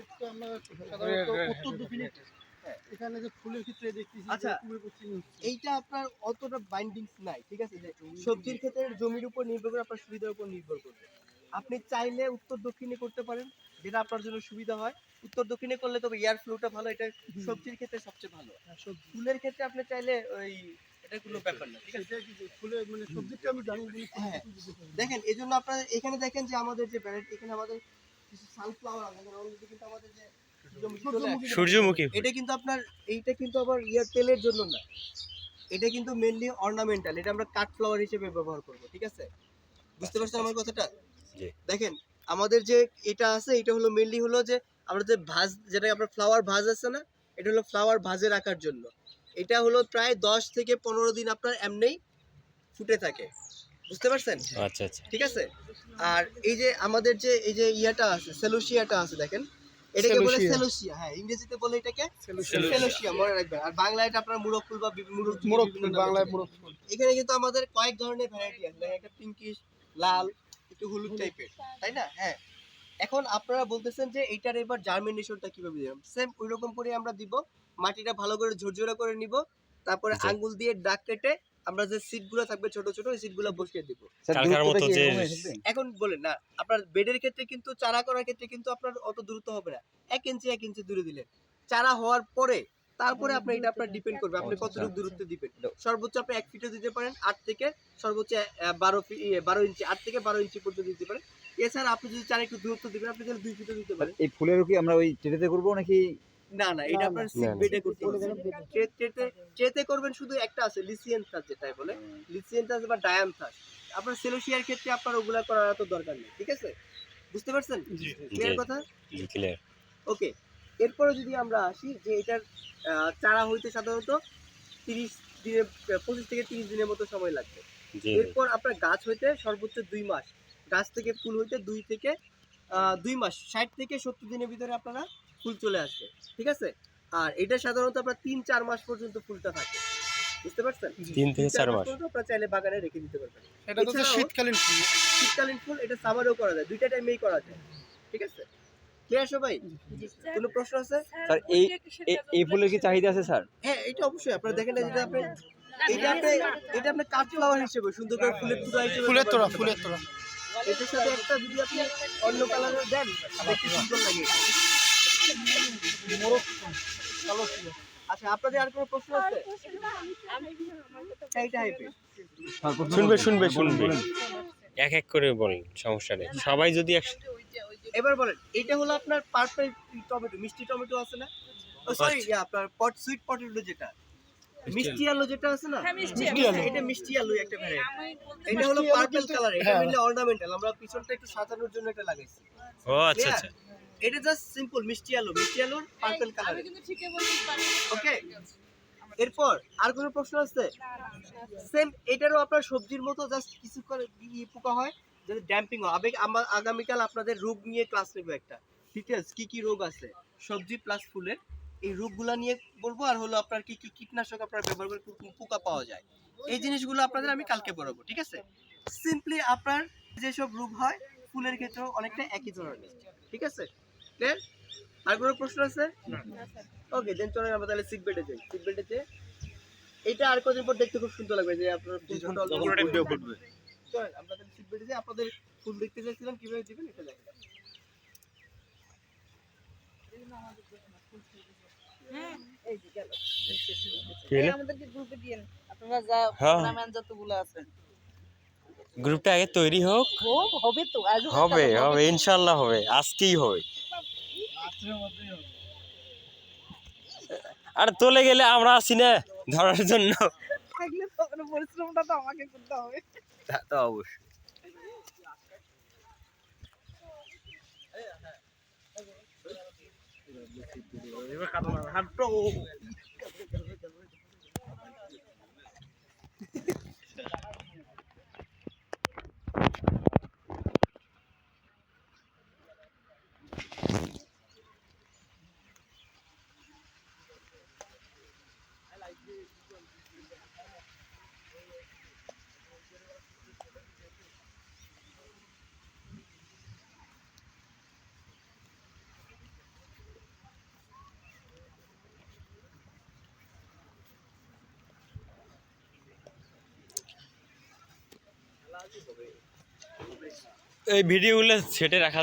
ক্ষেত্রে আমরা সাধারণত উত্তর দক্ষিণে এখানে যে ফুলের ক্ষেত্রে দেখতেছি আচ্ছা, এইটা আপনার অতটা বাইন্ডিংস নাই, ঠিক আছে? যে সবজির ক্ষেত্রে জমির উপর নির্ভর করে, আপনার সুবিধার উপর নির্ভর করবে। আপনি চাইলে উত্তর দক্ষিণে করতে পারেন, যেটা আপনার জন্য সুবিধা হয়। উত্তর দক্ষিণে করলে তবে এয়ার ফ্লোটা ভালো, এটা সবজির ক্ষেত্রে সবচেয়ে ভালো। ফুলের ক্ষেত্রে আপনি চাইলে ওই এটা কোনো ব্যাপার না, ঠিক আছে? ফুলের মানে সবজিটা আমি জানি হ্যাঁ, দেখেন এই জন্য আপনারা এখানে দেখেন যে আমাদের যে ভ্যারাইটি, এখানে আমাদের কিছু সানফ্লাওয়ার আছে, অলরেডি কিন্তু আমাদের যে সূর্যমুখী এটা কিন্তু আপনার, এইটা কিন্তু আবার ইয়ার তেলের জন্য না, এটা কিন্তু মেইনলি অর্নামেন্টাল, এটা আমরা কাট ফ্লাওয়ার হিসেবে ব্যবহার করব, ঠিক আছে? বুঝতে পারছেন আমার কথাটা? জি। দেখেন আমাদের যে এটা আছে, এটা হলো মেইনলি হলো যে আমরা যে ভাজ, যেটা আমরা ফ্লাওয়ার ভাজ আছে না, এটা হলো ফ্লাওয়ার ভাজে রাখার জন্য। এটা হলো প্রায় 10 থেকে 15 দিন আপনার এমনিই ফুটে থাকে, বুঝতে পারছেন? আচ্ছা আচ্ছা। ঠিক আছে। আর এই যে আমাদের যে এই যে ইয়াটা আছে, সেলোসিয়াটা আছে, দেখেন এটাকে বলে সেলোসিয়া। হ্যাঁ, ইংরেজিতে বলে এটাকে সেলোসিয়া, মনে রাখবেন। আর বাংলায় এটা আপনার মুরগ ফুল বা মুরগ ফুল, বাংলায় মুরগ ফুল। এখানে কিন্তু আমাদের কয়েক ধরনের ভ্যারাইটি আছে, দেখেন একটা পিঙ্কিশ, লাল, একটু হলুদ টাইপের, তাই না? হ্যাঁ। এখন আপনারা বলতেছেন যে এইটার এবার জার্মিনেশনটা কিভাবে দিলাম, সেম ওই রকম করে আমরা দিব। মাটিটা ভালো করে ঝরঝরা করে নিব, তারপরে আঙ্গুল দিয়ে দাগ কেটে আমরা যে সিডগুলো থাকবে ছোট ছোট, ওই সিডগুলো বসিয়ে দিব। কালকার মতো যে এখন বলেন না, আপনার বেডের ক্ষেত্রে কিন্তু চারা করার ক্ষেত্রে কিন্তু আপনার অত দূরত্ব হবে না, 1 ইঞ্চি দূরে দিলেন চারা হওয়ার পরে, তারপরে আপনি এটা আপনার ডিপেন্ড করবে আপনি কতটুকু দূরত্ব দিবেন। সর্বোচ্চ আপনি 1 ফিটও দিতে পারেন, 8 থেকে সর্বোচ্চ 12 ইঞ্চি, 8 থেকে 12 ইঞ্চি পর্যন্ত দিতে পারেন। এছাড়া আপনি যদি চান একটু দূরত্ব দিবেন, আপনি তাহলে 2 ফিটও দিতে পারেন। এই ফুলেরও কি আমরা ওই ট্রেতে করবো নাকি? না না, এটা আপনার সিড বেডে করতে হবে। ট্রেতে করবেন শুধু একটা আছে লিসিয়েন্থাস, যেটাই বলে লিসিয়েন্থাস বা ডায়ান্থাস। আপনার সেলোসিয়ার ক্ষেত্রে আপনার ওগুলা করার এত দরকার নেই, ঠিক আছে? বুঝতে পারছেন ক্লিয়ার কথা? জি ক্লিয়ার। ওকে, এরপরে যদি আমরা আসি যে এটার চারা হইতে সাধারণত 30 দিনে 25 থেকে 30 দিনের মতো সময় লাগবে। এরপর আপনার গাছ হইতে সর্বোচ্চ 2 মাস, গাছ থেকে ফুল হইতে 2 থেকে 2 মাস, 60 থেকে 70 দিনের ভিতরে আপনারা ফুল চলে আসবে, ঠিক আছে? আর এটা সাধারণত আপনার 3-4 মাস পর্যন্ত ফুলটা থাকে, বুঝতে পারছেন? 3 থেকে 4 মাস আপনারা চাইলে বাগানে রেখে দিতে পারবেন। এটা তো শীতকালীন ফুল। শীতকালীন ফুল এটা সামারেও করা যায়, দুইটা টাইমেই করা যায়, ঠিক আছে? ক্লিয়ার সবাই? কোনো প্রশ্ন আছে স্যার এই ফুলের কি চাহিদা আছে স্যার? হ্যাঁ, এটা অবশ্যই। আপনারা দেখেন না, যেটা আপনি এটা আপনি কাট ফ্লাওয়ার হিসেবে সুন্দর করে ফুলের তোড়া হিসেবে, ফুলের তোড়া এটার সাথে একটা যদি আপনি অন্য কালারের দেন দেখতে সুন্দর লাগে। মোরগ কালো ফুল। আচ্ছা, আপনাদের আর কোনো প্রশ্ন আছে? এইটা হাইপে শুনবে এক এক করে বলেন, সমস্যা নেই, সবাই যদি এবার বলেন, এটা হলো আপনার পার্পল টমেটো, মিষ্টি টমেটো আছে না? ও সরি, আপনার সুইট পটেটো, যেটা মিষ্টি আলু যেটা আছে না, এটা মিষ্টি আলু একটা ভ্যারাইটি। এটা হলো পার্পল কালার, এটা হলো অর্নামেন্টাল, আমরা পিছনটা একটু সাজানোর জন্য এটা লাগাইছি। ও আচ্ছা আচ্ছা। এটা জাস্ট সিম্পল মিষ্টি আলুর পার্পল কালার। ওকে, এরপর আর কোনো প্রশ্ন আছে? সেম এটারও আপনার সবজির মতো জাস্ট কিছু করে পোকা হয়, যদি ড্যাম্পিং হয়। আগামীকাল আপনাদের রোগ নিয়ে ক্লাস নেব, একটা ডিটেলস কি কি রোগ আছে সবজি প্লাস ফুলের, এই রোগগুলা নিয়ে বলবো। আর হলো আপনার কি কি কীটনাশক আপনার ব্যবহার করে পোকা পাওয়া যায়, এই জিনিসগুলো আপনাদের আমি কালকে পড়াবো, ঠিক আছে? সিম্পলি আপনার যেসব রোগ হয় ফুলের ক্ষেত্রেও অনেকটা একই ধরনের, ঠিক আছে? ক্লিয়ার? আর কোনো প্রশ্ন আছে? ওকে, দেন চলেন আমরা তাহলে সিট বেল্টে যাই। সিট বেল্টে যে এটা আর কদিন পর দেখতে খুব সুন্দর লাগবে, যে আপনার ফুল ফটো ফুটবে। চলেন আমরা তাহলে সিট বেল্টে যাই। আপনাদের ফুল দেখতে চাইছিলাম, কিভাবে দিবেন এটা দেখেন। এই যে গেল, আমাদেরকে গ্রুপে দিয়েন, আপনারা যা নামান যতগুলো আছে গ্রুপটা আগে তৈরি হোক। হবে তো, হবে হবে ইনশাআল্লাহ হবে, আজকেই হবে। আর তোলে গেলে আমরা আছি না ধরার জন্য, থাকলে তো পরিশ্রমটা তো আমাকে করতে হবে। তা তো অবশ্যই। এবার কাটনা হাঁটো। এই ভিডিওগুলো সেটে রাখা